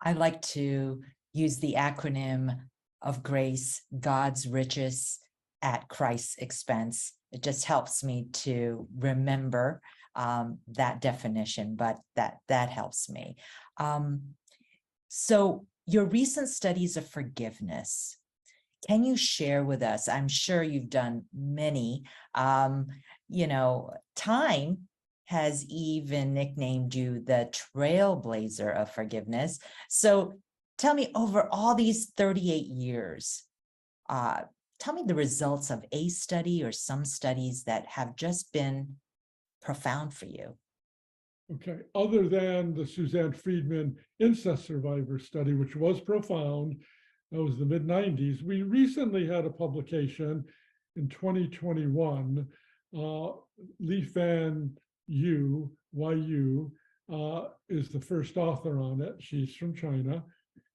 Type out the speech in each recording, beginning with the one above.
I like to use the acronym of grace, God's riches at Christ's expense. It just helps me to remember that definition, but that helps me. So your recent studies of forgiveness, can you share with us? I'm sure you've done many. Time has even nicknamed you the trailblazer of forgiveness. So tell me, over all these 38 years, tell me the results of a study or some studies that have just been profound for you. Okay, other than the Suzanne Friedman incest survivor study, which was profound, that was the mid-90s, we recently had a publication in 2021. Li Fan Yu, YU, is the first author on it. She's from China,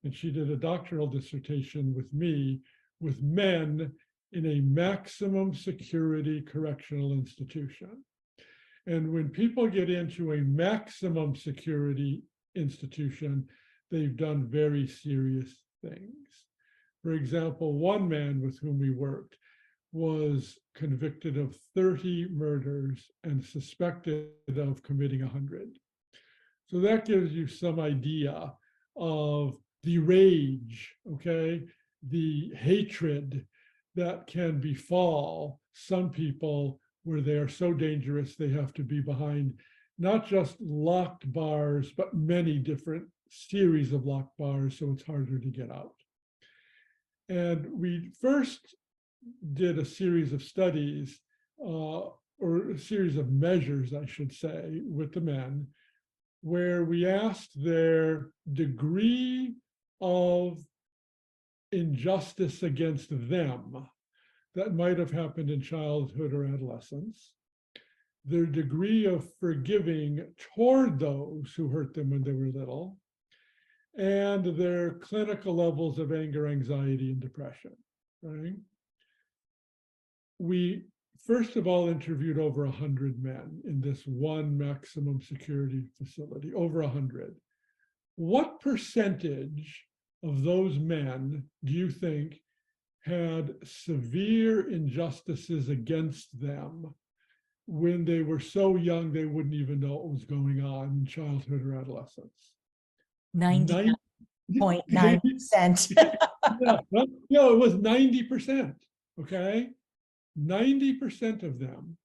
and she did a doctoral dissertation with me with men in a maximum security correctional institution. And when people get into a maximum security institution, they've done very serious things. For example, one man with whom we worked was convicted of 30 murders and suspected of committing 100. So that gives you some idea of the rage, okay, the hatred that can befall some people where they are so dangerous they have to be behind not just locked bars, but many different series of locked bars, so it's harder to get out. And we first did a series of studies, or a series of measures, I should say, with the men, where we asked their degree of injustice against them that might have happened in childhood or adolescence, their degree of forgiving toward those who hurt them when they were little, and their clinical levels of anger, anxiety, and depression, right? We first of all interviewed over 100 men in this one maximum security facility, over 100. What percentage of those men do you think had severe injustices against them when they were so young they wouldn't even know what was going on in childhood or adolescence? 90.9%. Yeah, no, it was 90%, okay? 90% of them,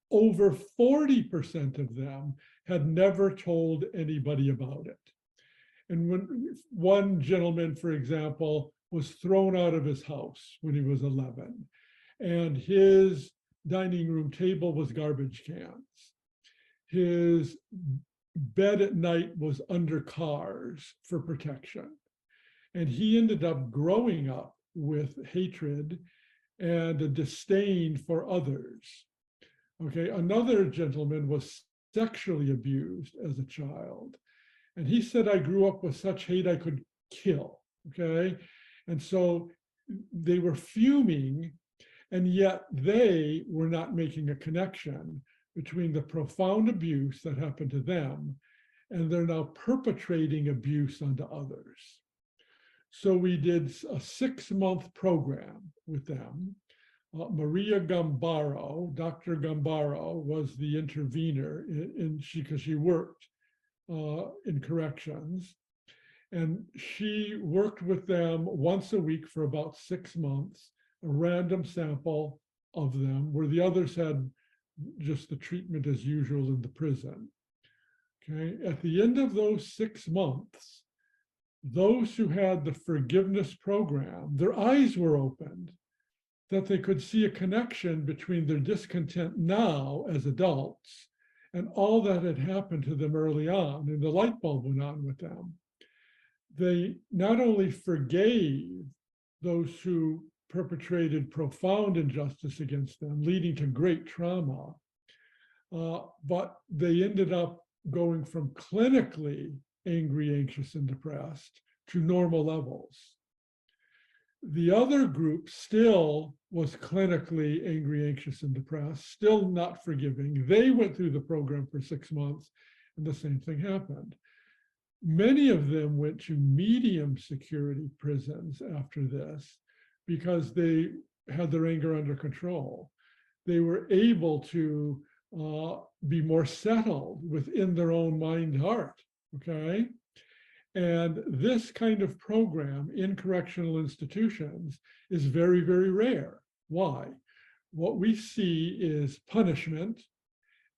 over 40% of them had never told anybody about it. And when one gentleman, for example, was thrown out of his house when he was 11, and his dining room table was garbage cans. His bed at night was under cars for protection. And he ended up growing up with hatred and a disdain for others. Okay, another gentleman was sexually abused as a child. And he said, I grew up with such hate I could kill, okay? And so they were fuming, and yet they were not making a connection between the profound abuse that happened to them, and they're now perpetrating abuse onto others. So we did a 6-month program with them. Maria Gambaro, Dr. Gambaro, was the intervener because she worked in corrections. And she worked with them once a week for about 6 months, a random sample of them, where the others had just the treatment as usual in the prison. Okay, at the end of those 6 months, those who had the forgiveness program, their eyes were opened, that they could see a connection between their discontent now as adults and all that had happened to them early on, and the light bulb went on with them. They not only forgave those who perpetrated profound injustice against them, leading to great trauma, but they ended up going from clinically angry, anxious, and depressed to normal levels. The other group still was clinically angry, anxious, and depressed, still not forgiving. They went through the program for 6 months, and the same thing happened. Many of them went to medium security prisons after this because they had their anger under control. They were able to be more settled within their own mind, heart, okay? And this kind of program in correctional institutions is very, very rare. Why? What we see is punishment,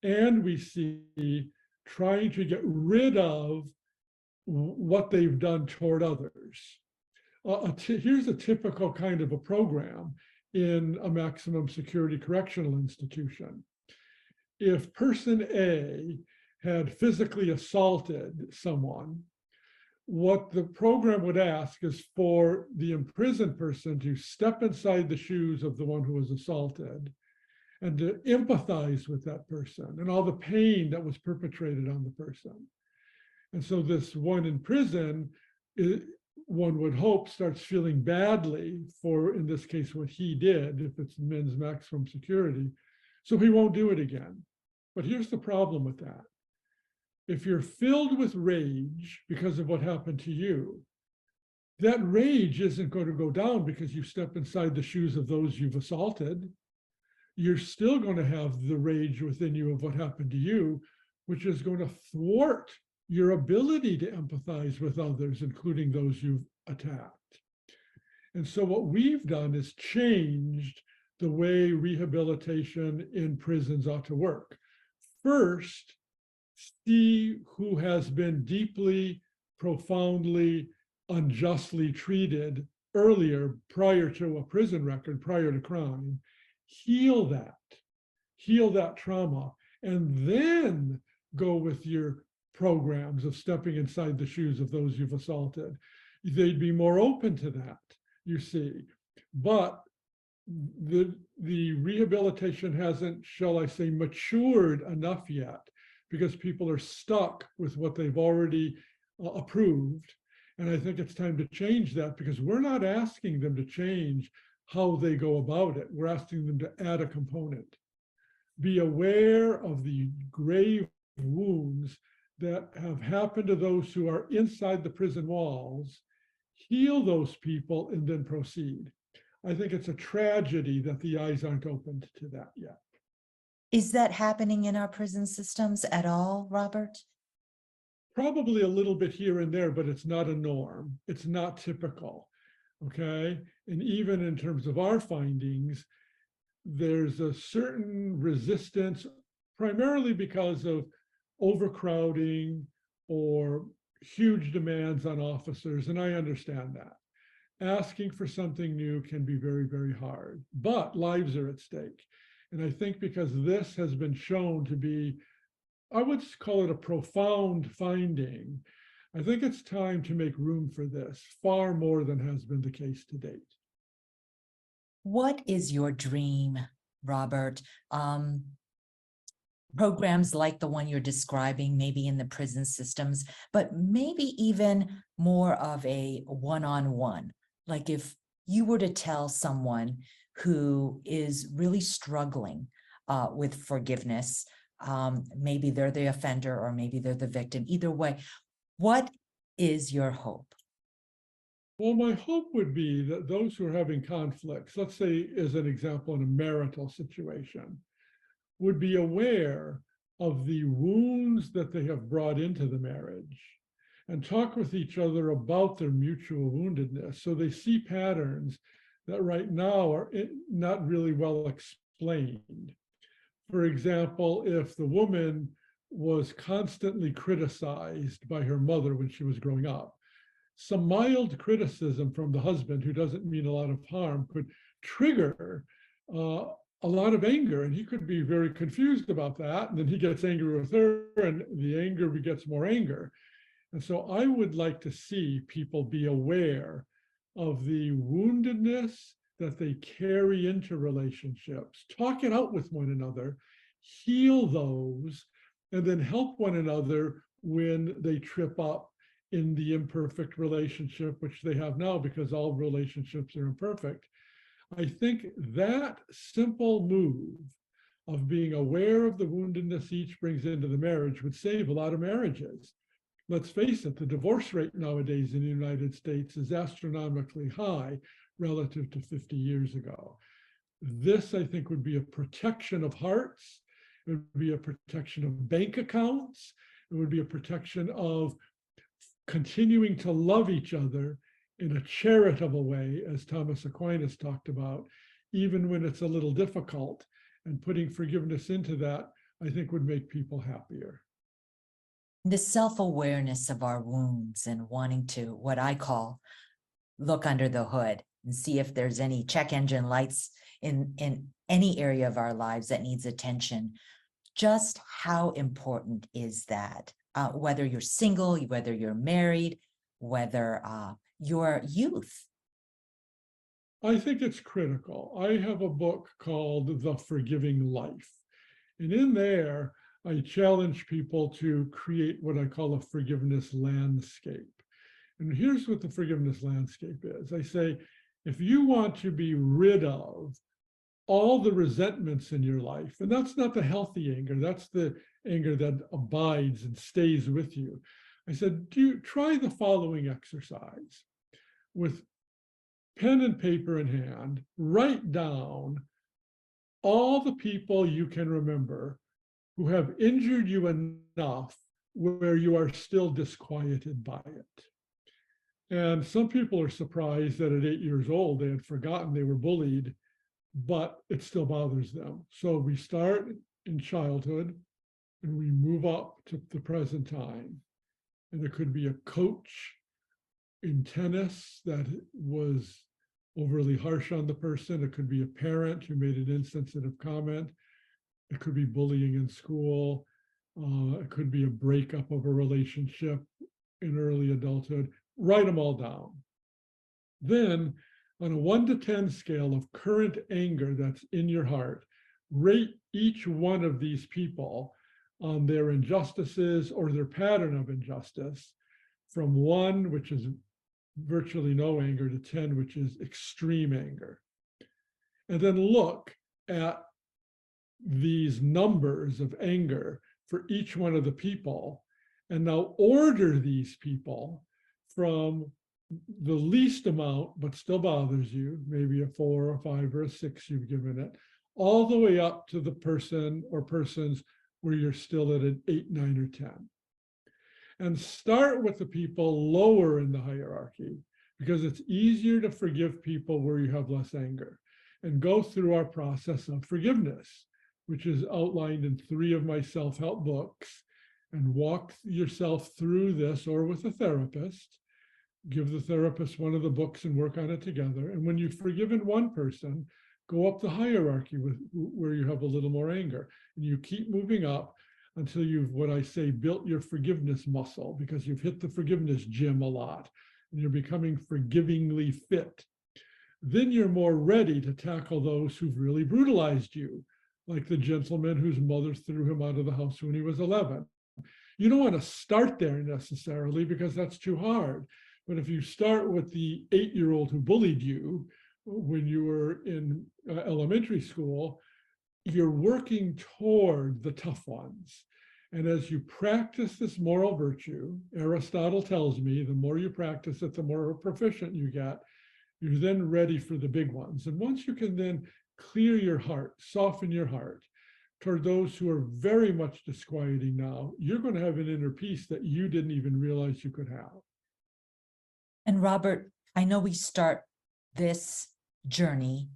and we see trying to get rid of what they've done toward others. Here's a typical kind of a program in a maximum security correctional institution. If person A had physically assaulted someone, what the program would ask is for the imprisoned person to step inside the shoes of the one who was assaulted and to empathize with that person and all the pain that was perpetrated on the person. And so this one in prison, one would hope, starts feeling badly for, in this case, what he did, if it's men's maximum security, so he won't do it again. But here's the problem with that. If you're filled with rage because of what happened to you, that rage isn't going to go down because you step inside the shoes of those you've assaulted. You're still going to have the rage within you of what happened to you, which is going to thwart your ability to empathize with others, including those you've attacked. And so what we've done is changed the way rehabilitation in prisons ought to work. First, see who has been deeply, profoundly, unjustly treated earlier, prior to a prison record, prior to crime, heal that trauma, and then go with your programs of stepping inside the shoes of those you've assaulted. They'd be more open to that, you see. But the rehabilitation hasn't, shall I say, matured enough yet, because people are stuck with what they've already approved. And I think it's time to change that, because we're not asking them to change how they go about it. We're asking them to add a component. Be aware of the grave wounds that have happened to those who are inside the prison walls, heal those people, and then proceed. I think it's a tragedy that the eyes aren't opened to that yet. Is that happening in our prison systems at all, Robert? Probably a little bit here and there, but it's not a norm. It's not typical, okay? And even in terms of our findings, there's a certain resistance, primarily because of overcrowding or huge demands on officers, and I understand that. Asking for something new can be very, very hard, but lives are at stake. And I think because this has been shown to be, I would call it a profound finding, I think it's time to make room for this far more than has been the case to date. What is your dream, Robert? Programs like the one you're describing, maybe in the prison systems, but maybe even more of a one-on-one. Like if you were to tell someone who is really struggling with forgiveness, maybe they're the offender or maybe they're the victim, either way, what is your hope? Well, my hope would be that those who are having conflicts, let's say as an example in a marital situation, would be aware of the wounds that they have brought into the marriage and talk with each other about their mutual woundedness, so they see patterns that right now are not really well explained. For example, if the woman was constantly criticized by her mother when she was growing up, some mild criticism from the husband, who doesn't mean a lot of harm, could trigger a lot of anger, and he could be very confused about that. And then he gets angry with her, and the anger begets more anger. And so I would like to see people be aware of the woundedness that they carry into relationships, talk it out with one another, heal those, and then help one another when they trip up in the imperfect relationship, which they have now, because all relationships are imperfect. I think that simple move of being aware of the woundedness each brings into the marriage would save a lot of marriages. let's face it, the divorce rate nowadays in the United States is astronomically high relative to 50 years ago. This, I think, would be a protection of hearts. It would be a protection of bank accounts. It would be a protection of continuing to love each other in a charitable way, as Thomas Aquinas talked about, even when it's a little difficult. And putting forgiveness into that, I think, would make people happier. The self-awareness of our wounds and wanting to, what I call, look under the hood and see if there's any check engine lights in any area of our lives that needs attention. Just how important is that? Whether you're single, whether you're married, whether you're youth. I think it's critical. I have a book called The Forgiving Life. And in there, I challenge people to create what I call a forgiveness landscape. And here's what the forgiveness landscape is. I say, if you want to be rid of all the resentments in your life, and that's not the healthy anger, that's the anger that abides and stays with you. I said, try the following exercise. With pen and paper in hand, write down all the people you can remember who have injured you enough where you are still disquieted by it. And some people are surprised that at 8 years old, they had forgotten they were bullied, but it still bothers them. So we start in childhood and we move up to the present time. And it could be a coach in tennis that was overly harsh on the person. It could be a parent who made an insensitive comment. It could be bullying in school. It could be a breakup of a relationship in early adulthood. Write them all down. Then, on a 1 to 10 scale of current anger that's in your heart, rate each one of these people on their injustices or their pattern of injustice from 1, which is virtually no anger, to 10, which is extreme anger. And then look at these numbers of anger for each one of the people, and now order these people from the least amount, but still bothers you, maybe a 4 or 5 or a 6 you've given it, all the way up to the person or persons where you're still at an 8, 9, or 10. And start with the people lower in the hierarchy, because it's easier to forgive people where you have less anger. And go through our process of forgiveness, which is outlined in 3 of my self-help books, and walk yourself through this, or with a therapist. Give the therapist one of the books and work on it together. And when you've forgiven one person, go up the hierarchy with where you have a little more anger. And you keep moving up until you've, what I say, built your forgiveness muscle, because you've hit the forgiveness gym a lot and you're becoming forgivingly fit. Then you're more ready to tackle those who've really brutalized you, like the gentleman whose mother threw him out of the house when he was 11. You don't want to start there necessarily, because that's too hard. But if you start with the 8-year-old who bullied you when you were in elementary school, you're working toward the tough ones. And as you practice this moral virtue, Aristotle tells me, the more you practice it, the more proficient you get. You're then ready for the big ones. And once you can then clear your heart, soften your heart toward those who are very much disquieting now, you're going to have an inner peace that you didn't even realize you could have. And Robert, I know we start this journey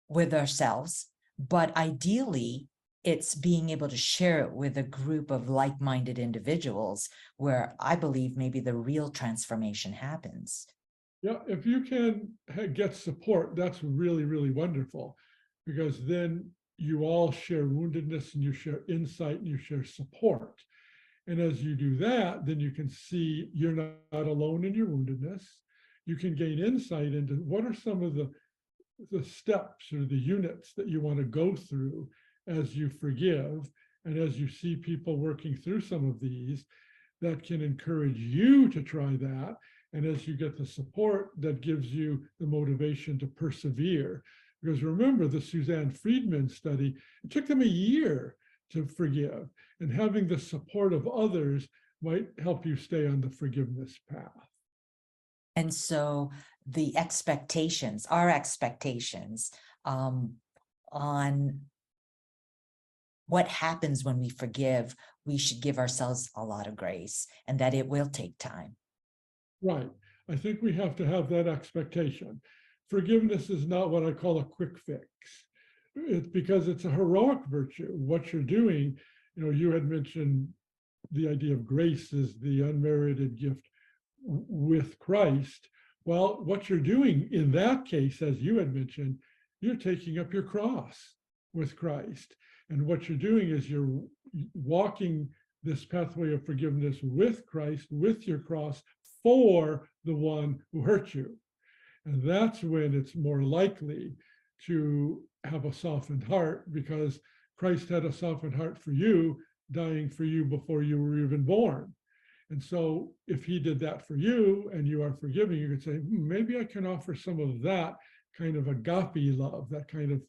with ourselves, but ideally it's being able to share it with a group of like-minded individuals where I believe maybe the real transformation happens. Yeah, if you can get support, that's really, really wonderful, because then you all share woundedness and you share insight and you share support. And as you do that, then you can see you're not alone in your woundedness. You can gain insight into what are some of the steps or the units that you want to go through as you forgive. And as you see people working through some of these, that can encourage you to try that. And as you get the support, that gives you the motivation to persevere. Because remember, the Suzanne Friedman study, it took them a year to forgive. And having the support of others might help you stay on the forgiveness path. And so the expectations, our expectations on what happens when we forgive, we should give ourselves a lot of grace and that it will take time. Right. I think we have to have that expectation. Forgiveness is not what I call a quick fix. It's because it's a heroic virtue. What you're doing, you had mentioned the idea of grace is the unmerited gift with Christ. Well, what you're doing in that case, as you had mentioned, you're taking up your cross with Christ. And what you're doing is you're walking this pathway of forgiveness with Christ, with your cross, for the one who hurt you. And that's when it's more likely to have a softened heart, because Christ had a softened heart for you, dying for you before you were even born. And so if he did that for you and you are forgiving, you could say, maybe I can offer some of that kind of agape love, that kind of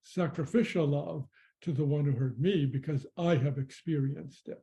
sacrificial love to the one who hurt me, because I have experienced it.